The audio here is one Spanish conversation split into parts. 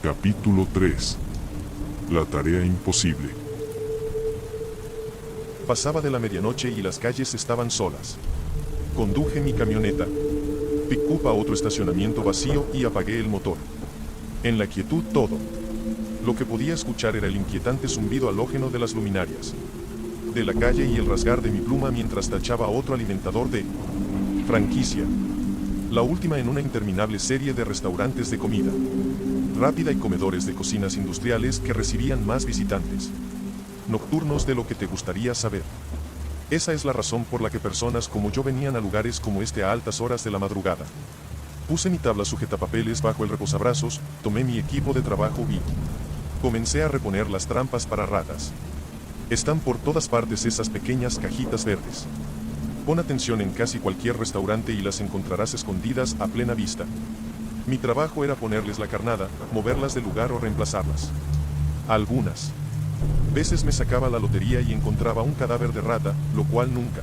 Capítulo 3. La tarea imposible. Pasaba de la medianoche y las calles estaban solas. Conduje mi camioneta, pick-up a otro estacionamiento vacío y apagué el motor. En la quietud todo. Lo que podía escuchar era el inquietante zumbido halógeno de las luminarias de la calle y el rasgar de mi pluma mientras tachaba otro alimentador de franquicia. La última en una interminable serie de restaurantes de comida rápida y comedores de cocinas industriales que recibían más visitantes nocturnos de lo que te gustaría saber. Esa es la razón por la que personas como yo venían a lugares como este a altas horas de la madrugada. Puse mi tabla sujetapapeles bajo el reposabrazos, tomé mi equipo de trabajo y comencé a reponer las trampas para ratas. Están por todas partes esas pequeñas cajitas verdes. Pon atención en casi cualquier restaurante y las encontrarás escondidas a plena vista. Mi trabajo era ponerles la carnada, moverlas del lugar o reemplazarlas. Algunas veces me sacaba la lotería y encontraba un cadáver de rata, lo cual nunca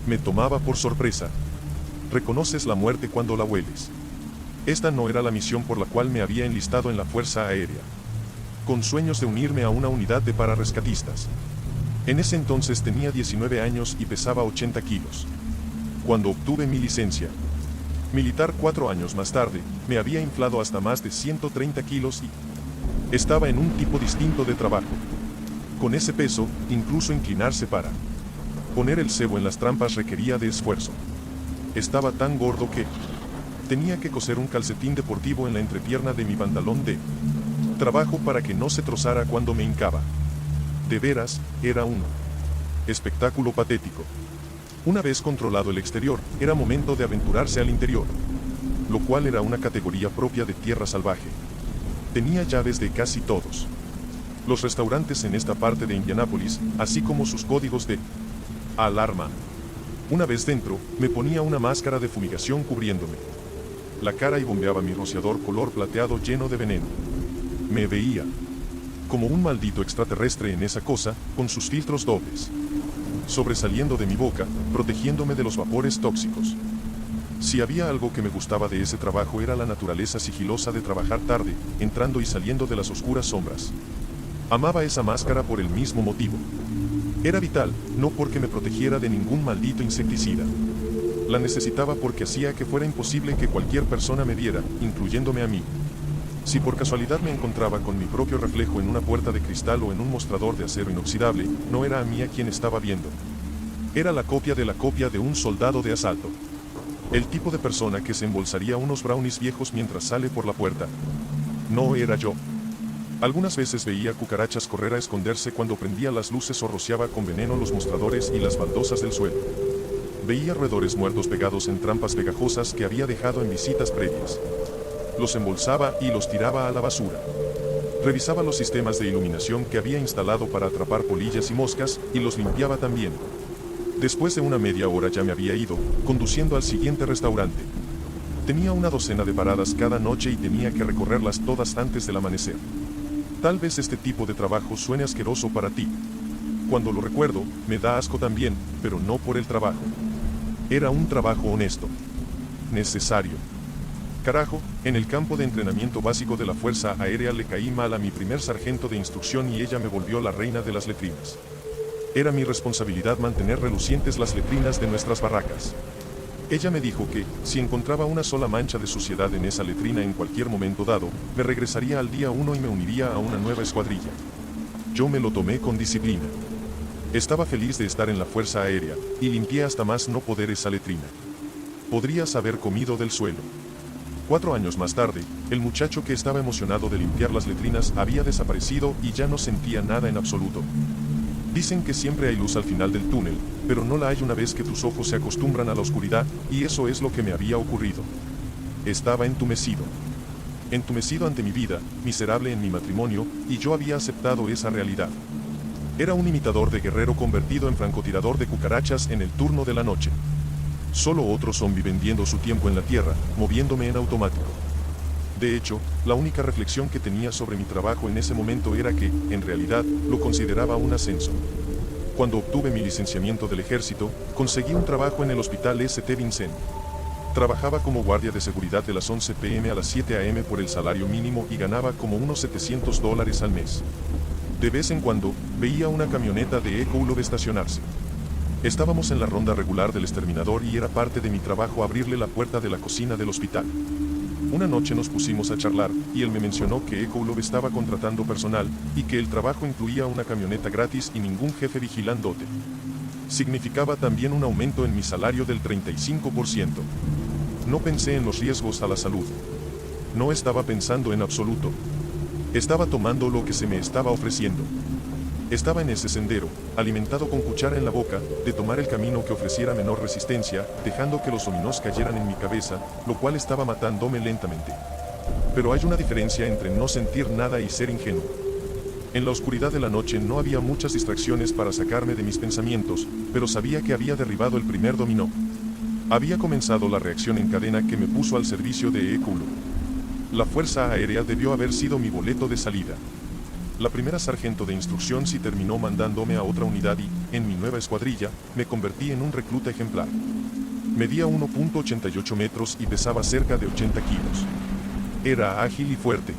me tomaba por sorpresa. Reconoces la muerte cuando la hueles. Esta no era la misión por la cual me había enlistado en la Fuerza Aérea, con sueños de unirme a una unidad de pararescatistas. En ese entonces tenía 19 años y pesaba 80 kilos. Cuando obtuve mi licencia militar 4 años más tarde, me había inflado hasta más de 130 kilos y estaba en un tipo distinto de trabajo. Con ese peso, incluso inclinarse para poner el cebo en las trampas requería de esfuerzo. Estaba tan gordo que tenía que coser un calcetín deportivo en la entrepierna de mi pantalón de trabajo para que no se trozara cuando me hincaba. De veras, era un espectáculo patético. Una vez controlado el exterior, era momento de aventurarse al interior, lo cual era una categoría propia de tierra salvaje. Tenía llaves de casi todos los restaurantes en esta parte de Indianápolis, así como sus códigos de alarma. Una vez dentro, me ponía una máscara de fumigación cubriéndome la cara y bombeaba mi rociador color plateado lleno de veneno. Me veía como un maldito extraterrestre en esa cosa, con sus filtros dobles sobresaliendo de mi boca, protegiéndome de los vapores tóxicos. Si había algo que me gustaba de ese trabajo era la naturaleza sigilosa de trabajar tarde, entrando y saliendo de las oscuras sombras. Amaba esa máscara por el mismo motivo. Era vital, no porque me protegiera de ningún maldito insecticida. La necesitaba porque hacía que fuera imposible que cualquier persona me viera, incluyéndome a mí. Si por casualidad me encontraba con mi propio reflejo en una puerta de cristal o en un mostrador de acero inoxidable, no era a mí a quien estaba viendo. Era la copia de un soldado de asalto. El tipo de persona que se embolsaría unos brownies viejos mientras sale por la puerta. No era yo. Algunas veces veía cucarachas correr a esconderse cuando prendía las luces o rociaba con veneno los mostradores y las baldosas del suelo. Veía roedores muertos pegados en trampas pegajosas que había dejado en visitas previas. Los embolsaba y los tiraba a la basura. Revisaba los sistemas de iluminación que había instalado para atrapar polillas y moscas, y los limpiaba también. Después de una media hora ya me había ido, conduciendo al siguiente restaurante. Tenía una docena de paradas cada noche y tenía que recorrerlas todas antes del amanecer. Tal vez este tipo de trabajo suene asqueroso para ti. Cuando lo recuerdo, me da asco también, pero no por el trabajo. Era un trabajo honesto. Necesario. Carajo, en el campo de entrenamiento básico de la Fuerza Aérea le caí mal a mi primer sargento de instrucción y ella me volvió la reina de las letrinas. Era mi responsabilidad mantener relucientes las letrinas de nuestras barracas. Ella me dijo que, si encontraba una sola mancha de suciedad en esa letrina en cualquier momento dado, me regresaría al día 1 y me uniría a una nueva escuadrilla. Yo me lo tomé con disciplina. Estaba feliz de estar en la Fuerza Aérea, y limpié hasta más no poder esa letrina. Podrías haber comido del suelo. 4 años más tarde, el muchacho que estaba emocionado de limpiar las letrinas había desaparecido y ya no sentía nada en absoluto. Dicen que siempre hay luz al final del túnel, pero no la hay una vez que tus ojos se acostumbran a la oscuridad, y eso es lo que me había ocurrido. Estaba entumecido. Entumecido ante mi vida, miserable en mi matrimonio, y yo había aceptado esa realidad. Era un imitador de guerrero convertido en francotirador de cucarachas en el turno de la noche. Solo otro zombie vendiendo su tiempo en la tierra, moviéndome en automático. De hecho, la única reflexión que tenía sobre mi trabajo en ese momento era que, en realidad, lo consideraba un ascenso. Cuando obtuve mi licenciamiento del ejército, conseguí un trabajo en el Hospital St. Vincent. Trabajaba como guardia de seguridad de las 11 p.m. a las 7 a.m. por el salario mínimo y ganaba como unos $700 al mes. De vez en cuando, veía una camioneta de Eco-Love estacionarse. Estábamos en la ronda regular del exterminador y era parte de mi trabajo abrirle la puerta de la cocina del hospital. Una noche nos pusimos a charlar, y él me mencionó que Eco-Love estaba contratando personal, y que el trabajo incluía una camioneta gratis y ningún jefe vigilándote. Significaba también un aumento en mi salario del 35%. No pensé en los riesgos a la salud. No estaba pensando en absoluto. Estaba tomando lo que se me estaba ofreciendo. Estaba en ese sendero, alimentado con cuchara en la boca, de tomar el camino que ofreciera menor resistencia, dejando que los dominós cayeran en mi cabeza, lo cual estaba matándome lentamente. Pero hay una diferencia entre no sentir nada y ser ingenuo. En la oscuridad de la noche no había muchas distracciones para sacarme de mis pensamientos, pero sabía que había derribado el primer dominó. Había comenzado la reacción en cadena que me puso al servicio de Eco-Love. La Fuerza Aérea debió haber sido mi boleto de salida. La primera sargento de instrucción sí terminó mandándome a otra unidad y, en mi nueva escuadrilla, me convertí en un recluta ejemplar. Medía 1.88 metros y pesaba cerca de 80 kilos. Era ágil y fuerte.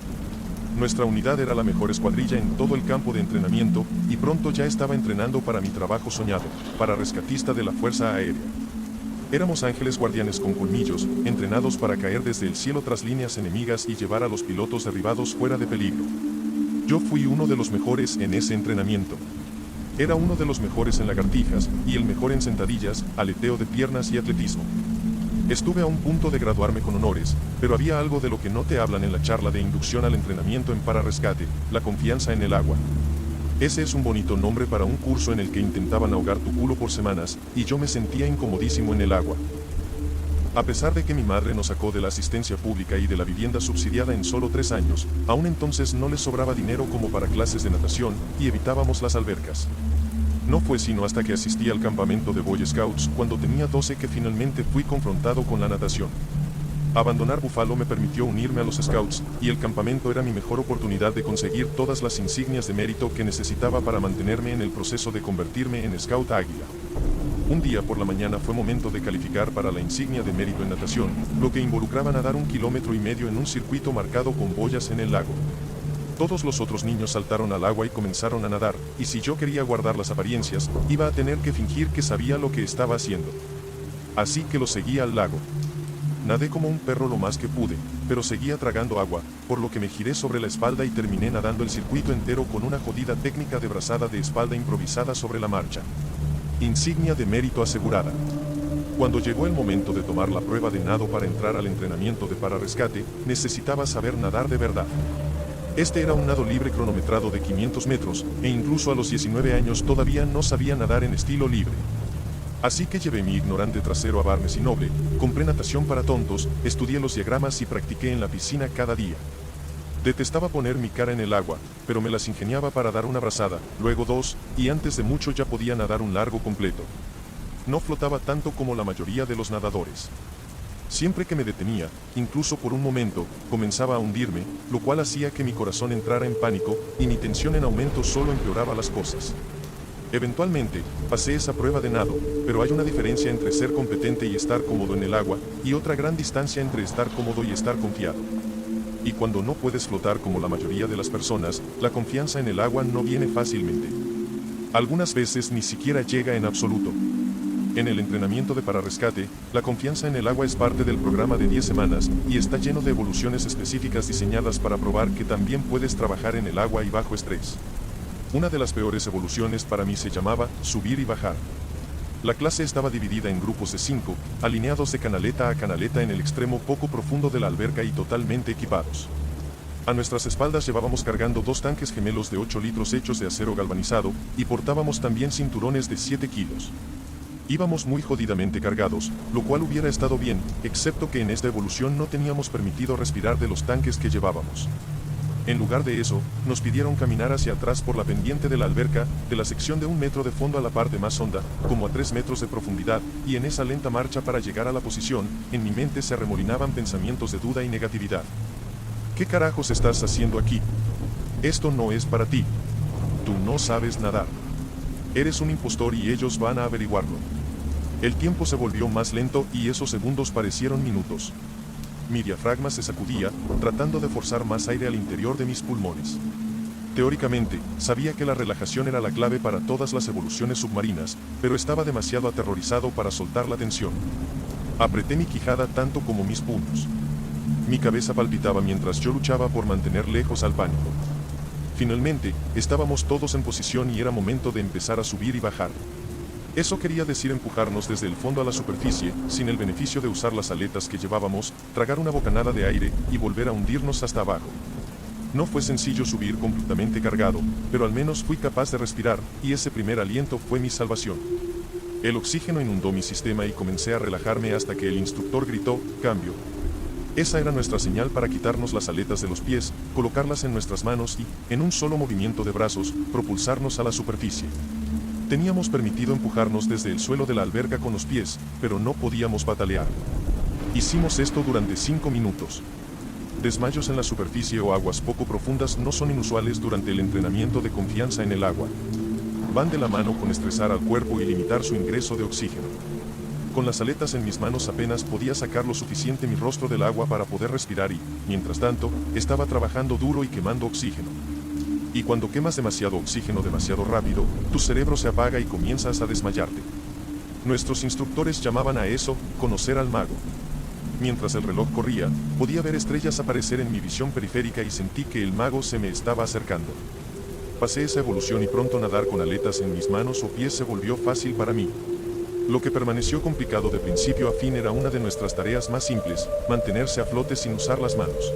Nuestra unidad era la mejor escuadrilla en todo el campo de entrenamiento, y pronto ya estaba entrenando para mi trabajo soñado, para rescatista de la Fuerza Aérea. Éramos ángeles guardianes con colmillos, entrenados para caer desde el cielo tras líneas enemigas y llevar a los pilotos derribados fuera de peligro. Yo fui uno de los mejores en ese entrenamiento. Era uno de los mejores en lagartijas, y el mejor en sentadillas, aleteo de piernas y atletismo. Estuve a un punto de graduarme con honores, pero había algo de lo que no te hablan en la charla de inducción al entrenamiento en pararescate: la confianza en el agua. Ese es un bonito nombre para un curso en el que intentaban ahogar tu culo por semanas, y yo me sentía incomodísimo en el agua. A pesar de que mi madre nos sacó de la asistencia pública y de la vivienda subsidiada en solo 3 años, aún entonces no les sobraba dinero como para clases de natación, y evitábamos las albercas. No fue sino hasta que asistí al campamento de Boy Scouts cuando tenía 12 que finalmente fui confrontado con la natación. Abandonar Buffalo me permitió unirme a los Scouts, y el campamento era mi mejor oportunidad de conseguir todas las insignias de mérito que necesitaba para mantenerme en el proceso de convertirme en Scout Águila. Un día por la mañana fue momento de calificar para la insignia de mérito en natación, lo que involucraba nadar 1,5 kilómetros en un circuito marcado con boyas en el lago. Todos los otros niños saltaron al agua y comenzaron a nadar, y si yo quería guardar las apariencias, iba a tener que fingir que sabía lo que estaba haciendo. Así que lo seguí al lago. Nadé como un perro lo más que pude, pero seguía tragando agua, por lo que me giré sobre la espalda y terminé nadando el circuito entero con una jodida técnica de brazada de espalda improvisada sobre la marcha. Insignia de mérito asegurada. Cuando llegó el momento de tomar la prueba de nado para entrar al entrenamiento de pararescate, necesitaba saber nadar de verdad. Este era un nado libre cronometrado de 500 metros, e incluso a los 19 años todavía no sabía nadar en estilo libre. Así que llevé mi ignorante trasero a Barnes y Noble, compré natación para tontos, estudié los diagramas y practiqué en la piscina cada día. Detestaba poner mi cara en el agua, pero me las ingeniaba para dar una brazada, luego 2, y antes de mucho ya podía nadar un largo completo. No flotaba tanto como la mayoría de los nadadores. Siempre que me detenía, incluso por un momento, comenzaba a hundirme, lo cual hacía que mi corazón entrara en pánico, y mi tensión en aumento solo empeoraba las cosas. Eventualmente, pasé esa prueba de nado, pero hay una diferencia entre ser competente y estar cómodo en el agua, y otra gran distancia entre estar cómodo y estar confiado. Y cuando no puedes flotar como la mayoría de las personas, la confianza en el agua no viene fácilmente. Algunas veces ni siquiera llega en absoluto. En el entrenamiento de pararescate, la confianza en el agua es parte del programa de 10 semanas, y está lleno de evoluciones específicas diseñadas para probar que también puedes trabajar en el agua y bajo estrés. Una de las peores evoluciones para mí se llamaba subir y bajar. La clase estaba dividida en grupos de 5, alineados de canaleta a canaleta en el extremo poco profundo de la alberca y totalmente equipados. A nuestras espaldas llevábamos cargando 2 tanques gemelos de 8 litros hechos de acero galvanizado, y portábamos también cinturones de 7 kilos. Íbamos muy jodidamente cargados, lo cual hubiera estado bien, excepto que en esta evolución no teníamos permitido respirar de los tanques que llevábamos. En lugar de eso, nos pidieron caminar hacia atrás por la pendiente de la alberca, de la sección de 1 metro de fondo a la parte más honda, como a 3 metros de profundidad, y en esa lenta marcha para llegar a la posición, en mi mente se arremolinaban pensamientos de duda y negatividad. ¿Qué carajos estás haciendo aquí? Esto no es para ti. Tú no sabes nadar. Eres un impostor y ellos van a averiguarlo. El tiempo se volvió más lento y esos segundos parecieron minutos. Mi diafragma se sacudía, tratando de forzar más aire al interior de mis pulmones. Teóricamente, sabía que la relajación era la clave para todas las evoluciones submarinas, pero estaba demasiado aterrorizado para soltar la tensión. Apreté mi quijada tanto como mis puños. Mi cabeza palpitaba mientras yo luchaba por mantener lejos al pánico. Finalmente, estábamos todos en posición y era momento de empezar a subir y bajar. Eso quería decir empujarnos desde el fondo a la superficie, sin el beneficio de usar las aletas que llevábamos, tragar una bocanada de aire y volver a hundirnos hasta abajo. No fue sencillo subir completamente cargado, pero al menos fui capaz de respirar, y ese primer aliento fue mi salvación. El oxígeno inundó mi sistema y comencé a relajarme hasta que el instructor gritó, "Cambio". Esa era nuestra señal para quitarnos las aletas de los pies, colocarlas en nuestras manos y, en un solo movimiento de brazos, propulsarnos a la superficie. Teníamos permitido empujarnos desde el suelo de la alberca con los pies, pero no podíamos patalear. Hicimos esto durante 5 minutos. Desmayos en la superficie o aguas poco profundas no son inusuales durante el entrenamiento de confianza en el agua. Van de la mano con estresar al cuerpo y limitar su ingreso de oxígeno. Con las aletas en mis manos apenas podía sacar lo suficiente mi rostro del agua para poder respirar y, mientras tanto, estaba trabajando duro y quemando oxígeno. Y cuando quemas demasiado oxígeno demasiado rápido, tu cerebro se apaga y comienzas a desmayarte. Nuestros instructores llamaban a eso, conocer al mago. Mientras el reloj corría, podía ver estrellas aparecer en mi visión periférica y sentí que el mago se me estaba acercando. Pasé esa evolución y pronto nadar con aletas en mis manos o pies se volvió fácil para mí. Lo que permaneció complicado de principio a fin era una de nuestras tareas más simples, mantenerse a flote sin usar las manos.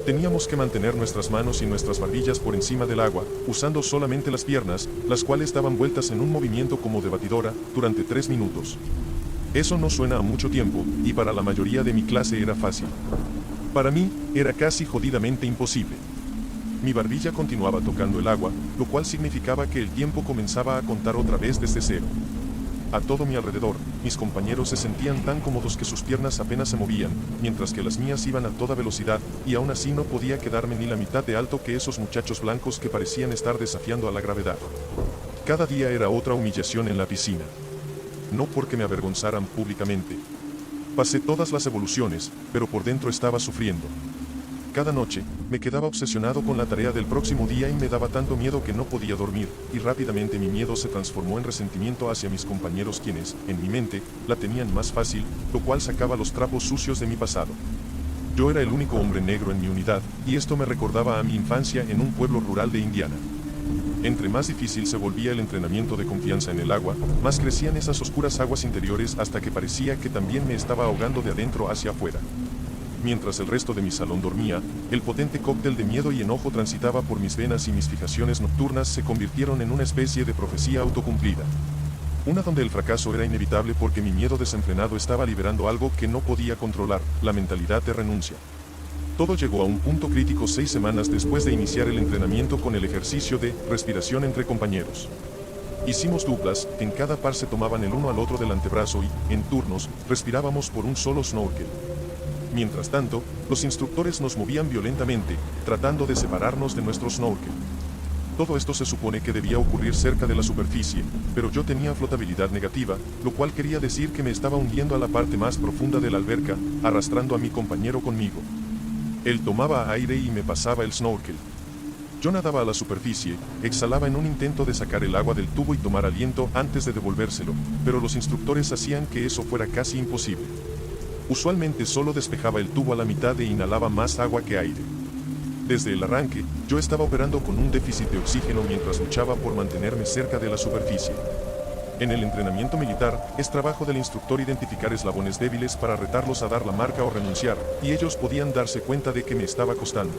Teníamos que mantener nuestras manos y nuestras barbillas por encima del agua, usando solamente las piernas, las cuales daban vueltas en un movimiento como de batidora, durante 3 minutos. Eso no suena a mucho tiempo, y para la mayoría de mi clase era fácil. Para mí, era casi jodidamente imposible. Mi barbilla continuaba tocando el agua, lo cual significaba que el tiempo comenzaba a contar otra vez desde cero. A todo mi alrededor, mis compañeros se sentían tan cómodos que sus piernas apenas se movían, mientras que las mías iban a toda velocidad, y aún así no podía quedarme ni la mitad de alto que esos muchachos blancos que parecían estar desafiando a la gravedad. Cada día era otra humillación en la piscina. No porque me avergonzaran públicamente. Pasé todas las evoluciones, pero por dentro estaba sufriendo. Cada noche, me quedaba obsesionado con la tarea del próximo día y me daba tanto miedo que no podía dormir, y rápidamente mi miedo se transformó en resentimiento hacia mis compañeros quienes, en mi mente, la tenían más fácil, lo cual sacaba los trapos sucios de mi pasado. Yo era el único hombre negro en mi unidad, y esto me recordaba a mi infancia en un pueblo rural de Indiana. Entre más difícil se volvía el entrenamiento de confianza en el agua, más crecían esas oscuras aguas interiores hasta que parecía que también me estaba ahogando de adentro hacia afuera. Mientras el resto de mi salón dormía, el potente cóctel de miedo y enojo transitaba por mis venas y mis fijaciones nocturnas se convirtieron en una especie de profecía autocumplida. Una donde el fracaso era inevitable porque mi miedo desenfrenado estaba liberando algo que no podía controlar, la mentalidad de renuncia. Todo llegó a un punto crítico 6 semanas después de iniciar el entrenamiento con el ejercicio de respiración entre compañeros. Hicimos duplas, en cada par se tomaban el uno al otro del antebrazo y, en turnos, respirábamos por un solo snorkel. Mientras tanto, los instructores nos movían violentamente, tratando de separarnos de nuestro snorkel. Todo esto se supone que debía ocurrir cerca de la superficie, pero yo tenía flotabilidad negativa, lo cual quería decir que me estaba hundiendo a la parte más profunda de la alberca, arrastrando a mi compañero conmigo. Él tomaba aire y me pasaba el snorkel. Yo nadaba a la superficie, exhalaba en un intento de sacar el agua del tubo y tomar aliento antes de devolvérselo, pero los instructores hacían que eso fuera casi imposible. Usualmente solo despejaba el tubo a la mitad e inhalaba más agua que aire. Desde el arranque, yo estaba operando con un déficit de oxígeno mientras luchaba por mantenerme cerca de la superficie. En el entrenamiento militar, es trabajo del instructor identificar eslabones débiles para retarlos a dar la marca o renunciar, y ellos podían darse cuenta de que me estaba costando.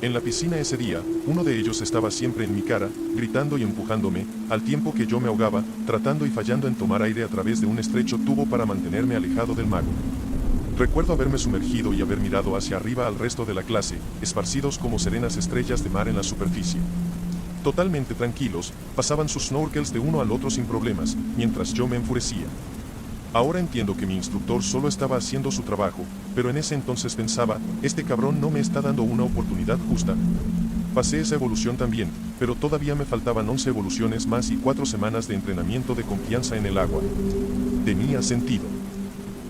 En la piscina ese día, uno de ellos estaba siempre en mi cara, gritando y empujándome, al tiempo que yo me ahogaba, tratando y fallando en tomar aire a través de un estrecho tubo para mantenerme alejado del mago. Recuerdo haberme sumergido y haber mirado hacia arriba al resto de la clase, esparcidos como serenas estrellas de mar en la superficie. Totalmente tranquilos, pasaban sus snorkels de uno al otro sin problemas, mientras yo me enfurecía. Ahora entiendo que mi instructor solo estaba haciendo su trabajo, pero en ese entonces pensaba, este cabrón no me está dando una oportunidad justa. Pasé esa evolución también, pero todavía me faltaban 11 evoluciones más y 4 semanas de entrenamiento de confianza en el agua. Tenía sentido.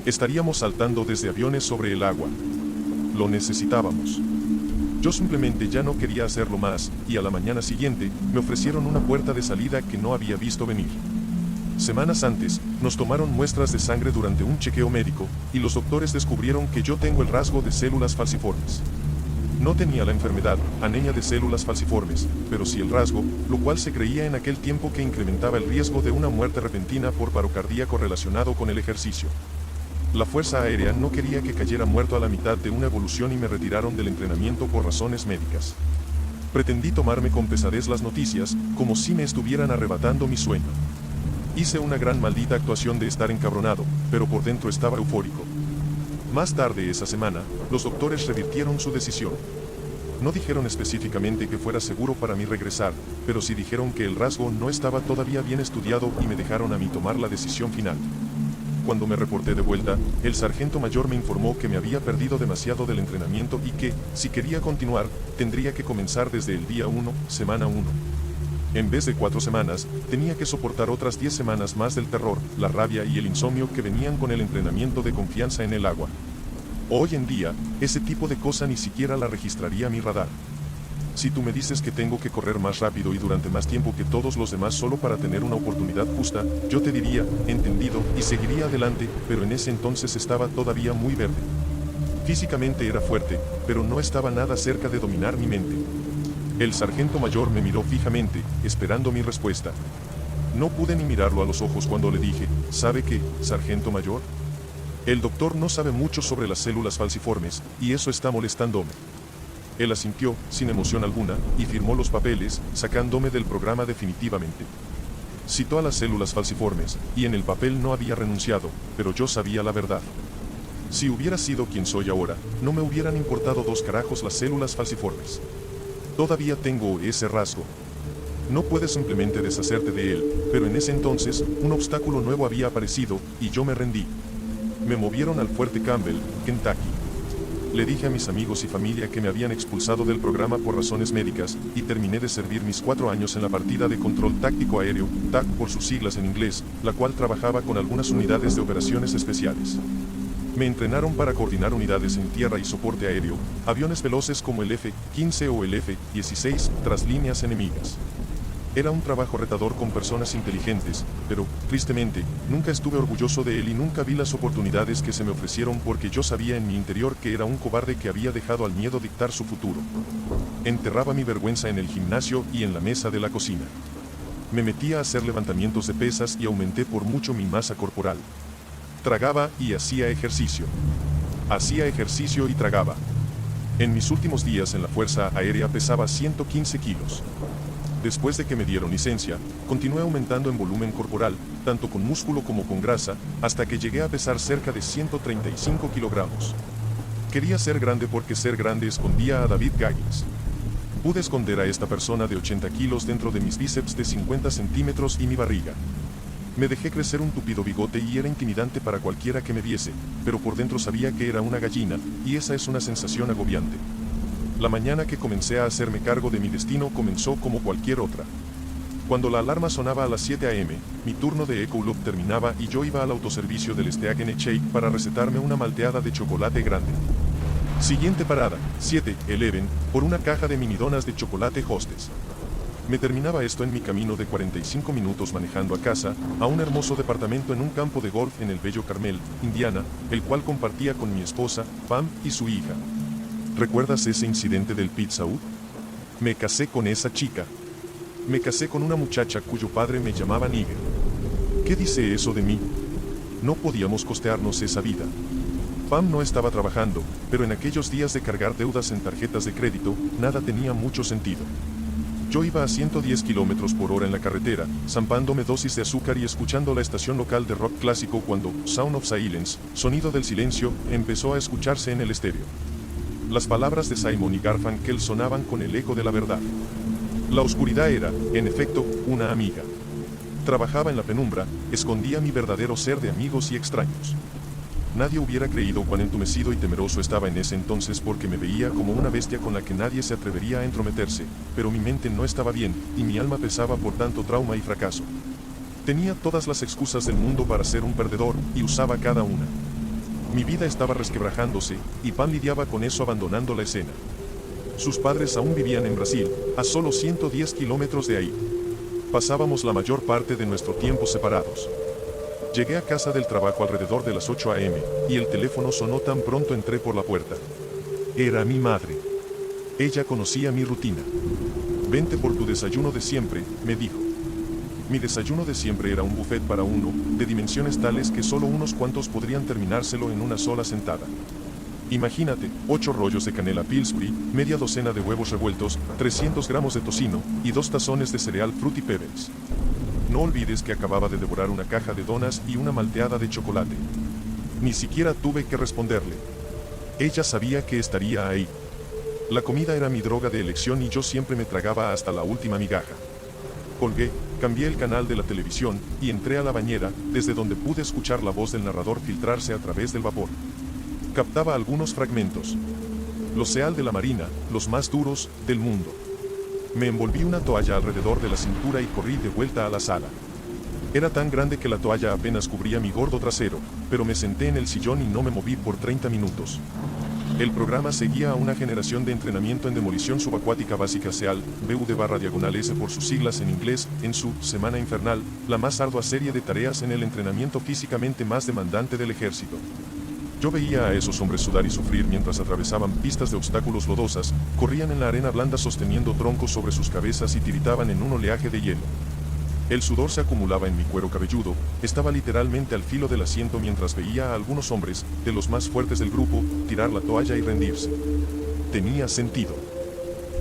Estaríamos saltando desde aviones sobre el agua. Lo necesitábamos. Yo simplemente ya no quería hacerlo más, y a la mañana siguiente, me ofrecieron una puerta de salida que no había visto venir. Semanas antes, nos tomaron muestras de sangre durante un chequeo médico, y los doctores descubrieron que yo tengo el rasgo de células falciformes. No tenía la enfermedad, anemia de células falciformes, pero sí el rasgo, lo cual se creía en aquel tiempo que incrementaba el riesgo de una muerte repentina por paro cardíaco relacionado con el ejercicio. La Fuerza Aérea no quería que cayera muerto a la mitad de una evolución y me retiraron del entrenamiento por razones médicas. Pretendí tomarme con pesadez las noticias, como si me estuvieran arrebatando mi sueño. Hice una gran maldita actuación de estar encabronado, pero por dentro estaba eufórico. Más tarde esa semana, los doctores revirtieron su decisión. No dijeron específicamente que fuera seguro para mí regresar, pero sí dijeron que el rasgo no estaba todavía bien estudiado y me dejaron a mí tomar la decisión final. Cuando me reporté de vuelta, el sargento mayor me informó que me había perdido demasiado del entrenamiento y que, si quería continuar, tendría que comenzar desde el día 1, semana 1. En vez de 4 semanas, tenía que soportar otras 10 semanas más del terror, la rabia y el insomnio que venían con el entrenamiento de confianza en el agua. Hoy en día, ese tipo de cosa ni siquiera la registraría mi radar. Si tú me dices que tengo que correr más rápido y durante más tiempo que todos los demás solo para tener una oportunidad justa, yo te diría, entendido, y seguiría adelante, pero en ese entonces estaba todavía muy verde. Físicamente era fuerte, pero no estaba nada cerca de dominar mi mente. El sargento mayor me miró fijamente, esperando mi respuesta. No pude ni mirarlo a los ojos cuando le dije, ¿sabe qué, sargento mayor? El doctor no sabe mucho sobre las células falciformes, y eso está molestándome. Él asintió, sin emoción alguna, y firmó los papeles, sacándome del programa definitivamente. Citó a las células falciformes, y en el papel no había renunciado, pero yo sabía la verdad. Si hubiera sido quien soy ahora, no me hubieran importado 2 carajos las células falciformes. Todavía tengo ese rasgo. No puedes simplemente deshacerte de él, pero en ese entonces, un obstáculo nuevo había aparecido, y yo me rendí. Me movieron al Fuerte Campbell, Kentucky. Le dije a mis amigos y familia que me habían expulsado del programa por razones médicas, y terminé de servir mis 4 años en la partida de control táctico aéreo, TAC por sus siglas en inglés, la cual trabajaba con algunas unidades de operaciones especiales. Me entrenaron para coordinar unidades en tierra y soporte aéreo, aviones veloces como el F-15 o el F-16, tras líneas enemigas. Era un trabajo retador con personas inteligentes, pero, tristemente, nunca estuve orgulloso de él y nunca vi las oportunidades que se me ofrecieron porque yo sabía en mi interior que era un cobarde que había dejado al miedo dictar su futuro. Enterraba mi vergüenza en el gimnasio y en la mesa de la cocina. Me metí a hacer levantamientos de pesas y aumenté por mucho mi masa corporal. Tragaba y hacía ejercicio. Hacía ejercicio y tragaba. En mis últimos días en la Fuerza Aérea pesaba 115 kilos. Después de que me dieron licencia, continué aumentando en volumen corporal, tanto con músculo como con grasa, hasta que llegué a pesar cerca de 135 kilogramos. Quería ser grande porque ser grande escondía a David Goggins. Pude esconder a esta persona de 80 kilos dentro de mis bíceps de 50 centímetros y mi barriga. Me dejé crecer un tupido bigote y era intimidante para cualquiera que me viese, pero por dentro sabía que era una gallina, y esa es una sensación agobiante. La mañana que comencé a hacerme cargo de mi destino comenzó como cualquier otra. Cuando la alarma sonaba a las 7 a.m., mi turno de Ecolog terminaba y yo iba al autoservicio del Steak Shake para recetarme una malteada de chocolate grande. Siguiente parada, 7-Eleven, por una caja de mini donas de chocolate Hostess. Me terminaba esto en mi camino de 45 minutos manejando a casa, a un hermoso departamento en un campo de golf en el bello Carmel, Indiana, el cual compartía con mi esposa, Pam, y su hija. ¿Recuerdas ese incidente del Pizza Hut? Me casé con esa chica. Me casé con una muchacha cuyo padre me llamaba Nigger. ¿Qué dice eso de mí? No podíamos costearnos esa vida. Pam no estaba trabajando, pero en aquellos días de cargar deudas en tarjetas de crédito, nada tenía mucho sentido. Yo iba a 110 kilómetros por hora en la carretera, zampándome dosis de azúcar y escuchando la estación local de rock clásico cuando Sound of Silence, sonido del silencio, empezó a escucharse en el estéreo. Las palabras de Simon y Garfunkel sonaban con el eco de la verdad. La oscuridad era, en efecto, una amiga. Trabajaba en la penumbra, escondía mi verdadero ser de amigos y extraños. Nadie hubiera creído cuán entumecido y temeroso estaba en ese entonces porque me veía como una bestia con la que nadie se atrevería a entrometerse, pero mi mente no estaba bien, y mi alma pesaba por tanto trauma y fracaso. Tenía todas las excusas del mundo para ser un perdedor, y usaba cada una. Mi vida estaba resquebrajándose, y Pam lidiaba con eso abandonando la escena. Sus padres aún vivían en Brasil, a solo 110 kilómetros de ahí. Pasábamos la mayor parte de nuestro tiempo separados. Llegué a casa del trabajo alrededor de las 8 a.m., y el teléfono sonó tan pronto entré por la puerta. Era mi madre. Ella conocía mi rutina. Vente por tu desayuno de siempre, me dijo. Mi desayuno de siempre era un buffet para uno, de dimensiones tales que solo unos cuantos podrían terminárselo en una sola sentada. Imagínate, 8 rollos de canela Pillsbury, media docena de huevos revueltos, 300 gramos de tocino, y 2 tazones de cereal Fruity Pebbles. No olvides que acababa de devorar una caja de donas y una malteada de chocolate. Ni siquiera tuve que responderle. Ella sabía que estaría ahí. La comida era mi droga de elección y yo siempre me tragaba hasta la última migaja. Colgué, cambié el canal de la televisión, y entré a la bañera, desde donde pude escuchar la voz del narrador filtrarse a través del vapor. Captaba algunos fragmentos. Los SEAL de la Marina, los más duros del mundo. Me envolví una toalla alrededor de la cintura y corrí de vuelta a la sala. Era tan grande que la toalla apenas cubría mi gordo trasero, pero me senté en el sillón y no me moví por 30 minutos. El programa seguía a una generación de entrenamiento en demolición subacuática básica SEAL, BUD/S por sus siglas en inglés, en su Semana Infernal, la más ardua serie de tareas en el entrenamiento físicamente más demandante del ejército. Yo veía a esos hombres sudar y sufrir mientras atravesaban pistas de obstáculos lodosas, corrían en la arena blanda sosteniendo troncos sobre sus cabezas y tiritaban en un oleaje de hielo. El sudor se acumulaba en mi cuero cabelludo, estaba literalmente al filo del asiento mientras veía a algunos hombres, de los más fuertes del grupo, tirar la toalla y rendirse. Tenía sentido.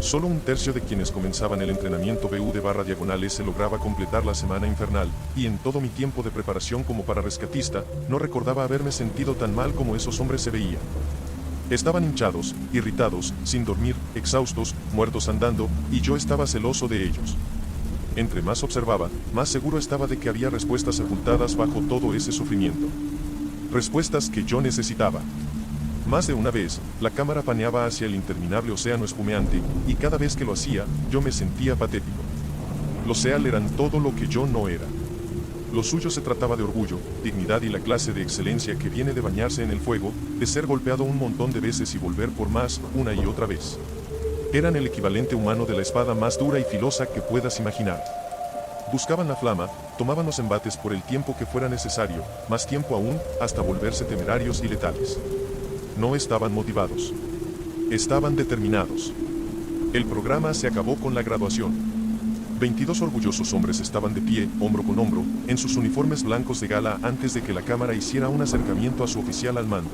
Solo un tercio de quienes comenzaban el entrenamiento BUD/S lograba completar la Semana Infernal, y en todo mi tiempo de preparación como pararescatista, no recordaba haberme sentido tan mal como esos hombres se veían. Estaban hinchados, irritados, sin dormir, exhaustos, muertos andando, y yo estaba celoso de ellos. Entre más observaba, más seguro estaba de que había respuestas sepultadas bajo todo ese sufrimiento. Respuestas que yo necesitaba. Más de una vez, la cámara paneaba hacia el interminable océano espumeante, y cada vez que lo hacía, yo me sentía patético. Los SEAL eran todo lo que yo no era. Lo suyo se trataba de orgullo, dignidad y la clase de excelencia que viene de bañarse en el fuego, de ser golpeado un montón de veces y volver por más, una y otra vez. Eran el equivalente humano de la espada más dura y filosa que puedas imaginar. Buscaban la flama, tomaban los embates por el tiempo que fuera necesario, más tiempo aún, hasta volverse temerarios y letales. No estaban motivados. Estaban determinados. El programa se acabó con la graduación. 22 orgullosos hombres estaban de pie, hombro con hombro, en sus uniformes blancos de gala antes de que la cámara hiciera un acercamiento a su oficial al mando.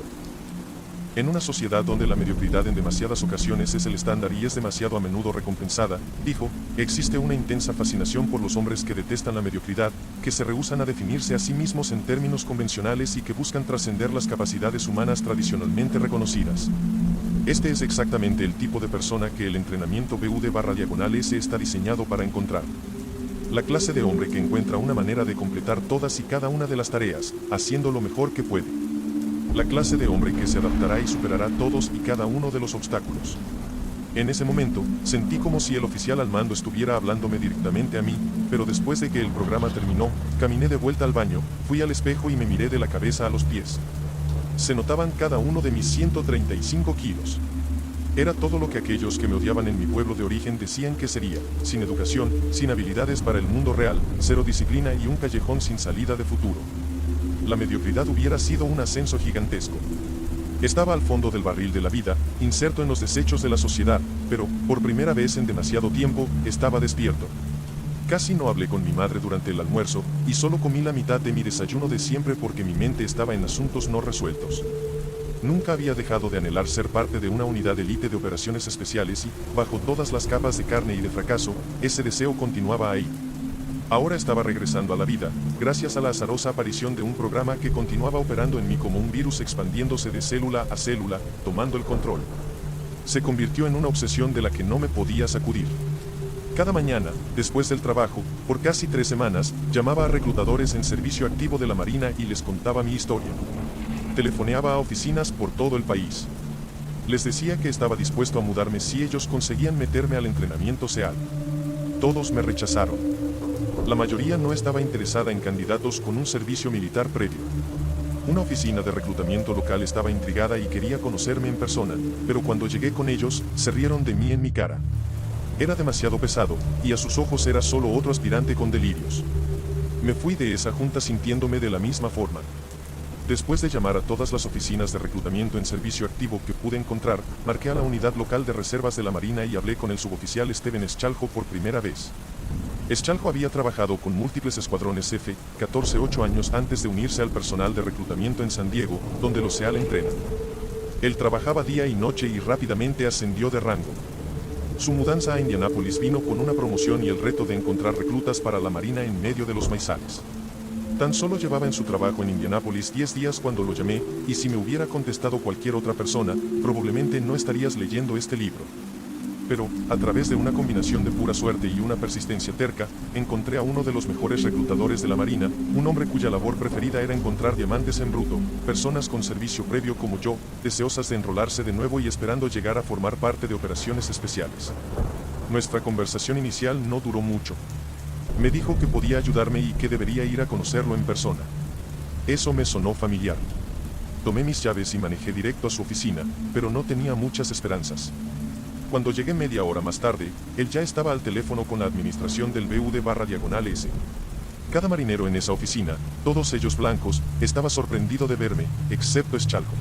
En una sociedad donde la mediocridad en demasiadas ocasiones es el estándar y es demasiado a menudo recompensada, dijo, existe una intensa fascinación por los hombres que detestan la mediocridad, que se rehúsan a definirse a sí mismos en términos convencionales y que buscan trascender las capacidades humanas tradicionalmente reconocidas. Este es exactamente el tipo de persona que el entrenamiento BUD/S está diseñado para encontrar. La clase de hombre que encuentra una manera de completar todas y cada una de las tareas, haciendo lo mejor que puede. La clase de hombre que se adaptará y superará todos y cada uno de los obstáculos. En ese momento, sentí como si el oficial al mando estuviera hablándome directamente a mí, pero después de que el programa terminó, caminé de vuelta al baño, fui al espejo y me miré de la cabeza a los pies. Se notaban cada uno de mis 135 kilos. Era todo lo que aquellos que me odiaban en mi pueblo de origen decían que sería, sin educación, sin habilidades para el mundo real, cero disciplina y un callejón sin salida de futuro. La mediocridad hubiera sido un ascenso gigantesco. Estaba al fondo del barril de la vida, inserto en los desechos de la sociedad, pero, por primera vez en demasiado tiempo, estaba despierto. Casi no hablé con mi madre durante el almuerzo, y solo comí la mitad de mi desayuno de siempre porque mi mente estaba en asuntos no resueltos. Nunca había dejado de anhelar ser parte de una unidad de élite de operaciones especiales y, bajo todas las capas de carne y de fracaso, ese deseo continuaba ahí. Ahora estaba regresando a la vida, gracias a la azarosa aparición de un programa que continuaba operando en mí como un virus expandiéndose de célula a célula, tomando el control. Se convirtió en una obsesión de la que no me podía sacudir. Cada mañana, después del trabajo, por casi 3 semanas, llamaba a reclutadores en servicio activo de la Marina y les contaba mi historia. Telefoneaba a oficinas por todo el país. Les decía que estaba dispuesto a mudarme si ellos conseguían meterme al entrenamiento SEAL. Todos me rechazaron. La mayoría no estaba interesada en candidatos con un servicio militar previo. Una oficina de reclutamiento local estaba intrigada y quería conocerme en persona, pero cuando llegué con ellos, se rieron de mí en mi cara. Era demasiado pesado, y a sus ojos era solo otro aspirante con delirios. Me fui de esa junta sintiéndome de la misma forma. Después de llamar a todas las oficinas de reclutamiento en servicio activo que pude encontrar, marqué a la unidad local de reservas de la Marina y hablé con el suboficial Steven Eschaljo por primera vez. Eschaljo había trabajado con múltiples escuadrones F-14 8 años antes de unirse al personal de reclutamiento en San Diego, donde los SEAL entrenan. Él trabajaba día y noche y rápidamente ascendió de rango. Su mudanza a Indianápolis vino con una promoción y el reto de encontrar reclutas para la Marina en medio de los maizales. Tan solo llevaba en su trabajo en Indianápolis 10 días cuando lo llamé, y si me hubiera contestado cualquier otra persona, probablemente no estarías leyendo este libro. Pero, a través de una combinación de pura suerte y una persistencia terca, encontré a uno de los mejores reclutadores de la Marina, un hombre cuya labor preferida era encontrar diamantes en bruto, personas con servicio previo como yo, deseosas de enrolarse de nuevo y esperando llegar a formar parte de operaciones especiales. Nuestra conversación inicial no duró mucho. Me dijo que podía ayudarme y que debería ir a conocerlo en persona. Eso me sonó familiar. Tomé mis llaves y manejé directo a su oficina, pero no tenía muchas esperanzas. Cuando llegué media hora más tarde, él ya estaba al teléfono con la administración del BUD/S. Cada marinero en esa oficina, todos ellos blancos, estaba sorprendido de verme, excepto Eschaljo.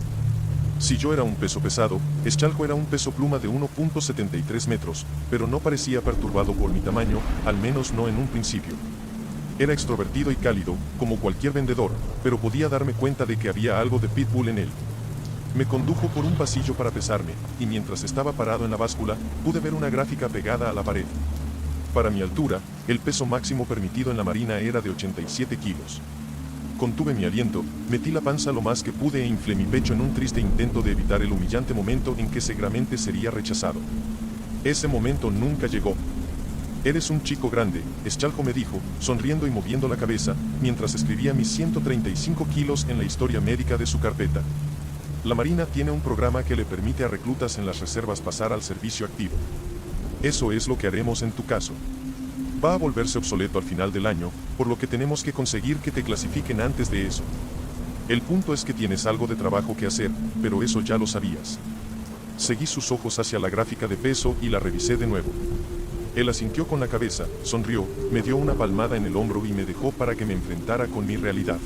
Si yo era un peso pesado, Eschaljo era un peso pluma de 1.73 metros, pero no parecía perturbado por mi tamaño, al menos no en un principio. Era extrovertido y cálido, como cualquier vendedor, pero podía darme cuenta de que había algo de pitbull en él. Me condujo por un pasillo para pesarme, y mientras estaba parado en la báscula, pude ver una gráfica pegada a la pared. Para mi altura, el peso máximo permitido en la Marina era de 87 kilos. Contuve mi aliento, metí la panza lo más que pude e inflé mi pecho en un triste intento de evitar el humillante momento en que seguramente sería rechazado. Ese momento nunca llegó. Eres un chico grande, Eschaljo me dijo, sonriendo y moviendo la cabeza, mientras escribía mis 135 kilos en la historia médica de su carpeta. La Marina tiene un programa que le permite a reclutas en las reservas pasar al servicio activo. Eso es lo que haremos en tu caso. Va a volverse obsoleto al final del año, por lo que tenemos que conseguir que te clasifiquen antes de eso. El punto es que tienes algo de trabajo que hacer, pero eso ya lo sabías. Seguí sus ojos hacia la gráfica de peso y la revisé de nuevo. Él asintió con la cabeza, sonrió, me dio una palmada en el hombro y me dejó para que me enfrentara con mi realidad.